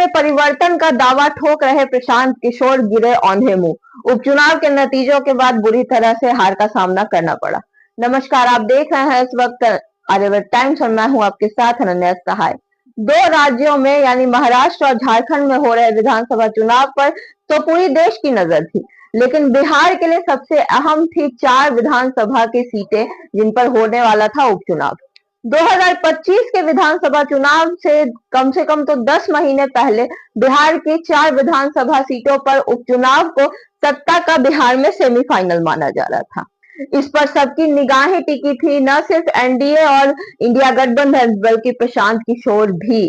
में परिवर्तन का दावा ठोक रहे प्रशांत किशोर गिरे औंधे मुंह। उपचुनाव के नतीजों के बाद बुरी तरह से हार का सामना करना पड़ा। नमस्कार, आप देख रहे हैं इस वक्त आर्यवर्त टाइम्स और मैं हूं आपके साथ अनन्या सहाय। दो राज्यों में यानी महाराष्ट्र और झारखंड में हो रहे विधानसभा चुनाव पर तो पूरी देश की नजर थी, लेकिन बिहार के लिए सबसे अहम थी 4 विधानसभा की सीटें जिन पर होने वाला था उपचुनाव। 2025 के विधानसभा चुनाव से कम तो 10 महीने पहले बिहार की 4 विधानसभा सीटों पर उपचुनाव को सत्ता का बिहार में सेमीफाइनल माना जा रहा था। इस पर सबकी निगाहें टिकी थी, न सिर्फ एनडीए और इंडिया गठबंधन बल्कि प्रशांत किशोर भी।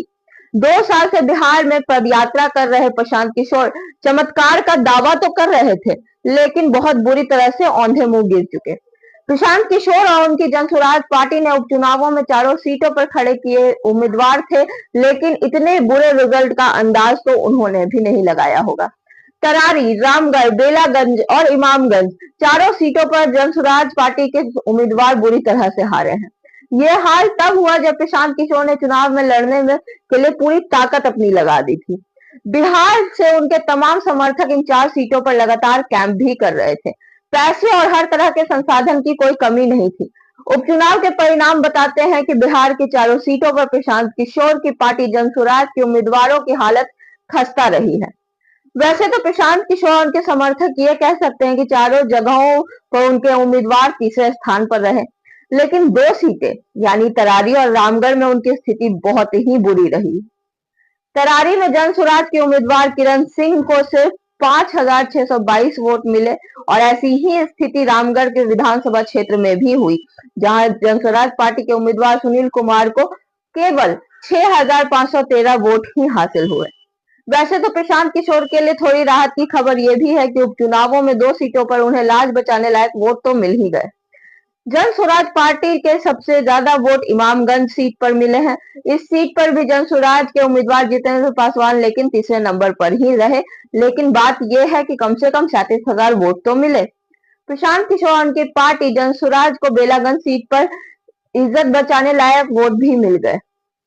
2 साल से बिहार में पदयात्रा कर रहे प्रशांत किशोर चमत्कार का दावा तो कर रहे थे, लेकिन बहुत बुरी तरह से औंधे मुंह गिर चुके। प्रशांत किशोर और उनकी जनसुराज पार्टी ने उपचुनावों में चारों सीटों पर खड़े किए उम्मीदवार थे, लेकिन इतने बुरे रिजल्ट का अंदाज तो उन्होंने भी नहीं लगाया होगा। तरारी, रामगढ़, बेलागंज और इमामगंज चारों सीटों पर जनसुराज पार्टी के उम्मीदवार बुरी तरह से हारे हैं। ये हाल तब हुआ जब प्रशांत किशोर ने चुनाव में लड़ने में के लिए पूरी ताकत अपनी लगा दी थी। बिहार से उनके तमाम समर्थक इन 4 सीटों पर लगातार कैंप भी कर रहे थे। पैसे और हर तरह के संसाधन की कोई कमी नहीं थी। उपचुनाव के परिणाम बताते हैं कि बिहार की चारों सीटों पर प्रशांत किशोर की पार्टी जनसुराज के उम्मीदवारों की हालत खस्ता रही है। वैसे तो प्रशांत किशोर और उनके समर्थक ये कह सकते हैं कि चारों जगहों पर उनके उम्मीदवार तीसरे स्थान पर रहे, लेकिन 2 सीटें यानी तरारी और रामगढ़ में उनकी स्थिति बहुत ही बुरी रही। तरारी में जनसुराज के उम्मीदवार किरण सिंह को सिर्फ 5,622 वोट मिले और ऐसी ही स्थिति रामगढ़ के विधानसभा क्षेत्र में भी हुई, जहां जनसुराज पार्टी के उम्मीदवार सुनील कुमार को केवल 6,513 वोट ही हासिल हुए। वैसे तो प्रशांत किशोर के लिए थोड़ी राहत की खबर यह भी है कि उपचुनावों में 2 सीटों पर उन्हें लाज बचाने लायक वोट तो मिल ही गए। जनसुराज पार्टी के सबसे ज्यादा वोट इमामगंज सीट पर मिले हैं। इस सीट पर भी जनसुराज के उम्मीदवार जितेंद्र पासवान लेकिन तीसरे नंबर पर ही रहे, लेकिन बात यह है कि कम से कम 37,000 वोट तो मिले। प्रशांत किशोर की पार्टी जनसुराज को बेलागंज सीट पर इज्जत बचाने लायक वोट भी मिल गए।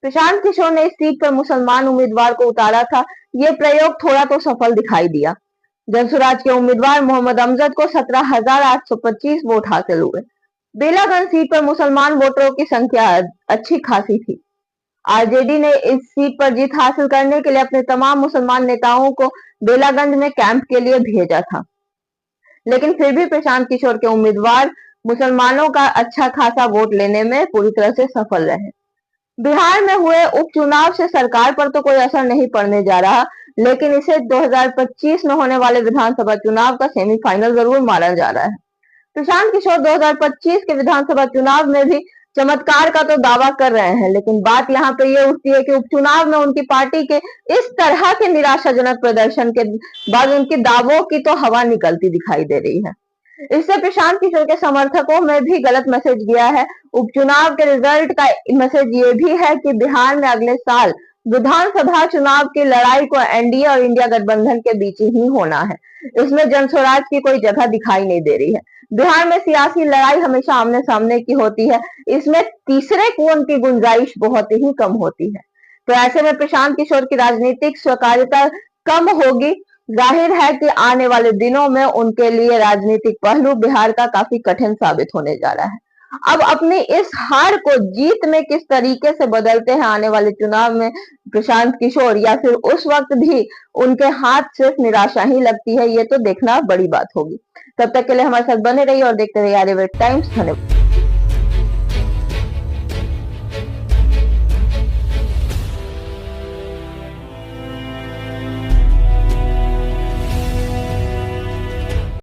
प्रशांत किशोर ने इस सीट पर मुसलमान उम्मीदवार को उतारा था। ये प्रयोग थोड़ा तो सफल दिखाई दिया। जनसुराज के उम्मीदवार मोहम्मद अमजद को 17,825 वोट हासिल हुए। बेलागंज सीट पर मुसलमान वोटरों की संख्या अच्छी खासी थी। आरजेडी ने इस सीट पर जीत हासिल करने के लिए अपने तमाम मुसलमान नेताओं को बेलागंज में कैंप के लिए भेजा था, लेकिन फिर भी प्रशांत किशोर के उम्मीदवार मुसलमानों का अच्छा खासा वोट लेने में पूरी तरह से सफल रहे। बिहार में हुए उपचुनाव से सरकार पर तो कोई असर नहीं पड़ने जा रहा, लेकिन इसे 2025 में होने वाले विधानसभा चुनाव का सेमीफाइनल जरूर माना जा रहा है। प्रशांत किशोर 2025 के विधानसभा चुनाव में भी चमत्कार का तो दावा कर रहे हैं, लेकिन बात यहाँ पे ये उठती है कि उपचुनाव में उनकी पार्टी के इस तरह के निराशाजनक प्रदर्शन के बाद उनके दावों की तो हवा निकलती दिखाई दे रही है। इससे प्रशांत किशोर के समर्थकों में भी गलत मैसेज गया है। उपचुनाव के रिजल्ट का मैसेज ये भी है कि बिहार में अगले साल विधानसभा चुनाव की लड़ाई को एनडीए और इंडिया गठबंधन के बीच ही होना है। इसमें जनसुराज की कोई जगह दिखाई नहीं दे रही है। बिहार में सियासी लड़ाई हमेशा आमने सामने की होती है, इसमें तीसरे कोण की गुंजाइश बहुत ही कम होती है। तो ऐसे में प्रशांत किशोर की राजनीतिक स्वीकार्यता कम होगी। जाहिर है कि आने वाले दिनों में उनके लिए राजनीतिक पहलू बिहार का काफी कठिन साबित होने जा रहा है। अब अपनी इस हार को जीत में किस तरीके से बदलते हैं आने वाले चुनाव में प्रशांत किशोर, या फिर उस वक्त भी उनके हाथ सिर्फ निराशा ही लगती है, ये तो देखना बड़ी बात होगी। तब तक के लिए हमारे साथ बने रहिए और देखते रहिए आर्यवर्त टाइम्स। धन्यवाद।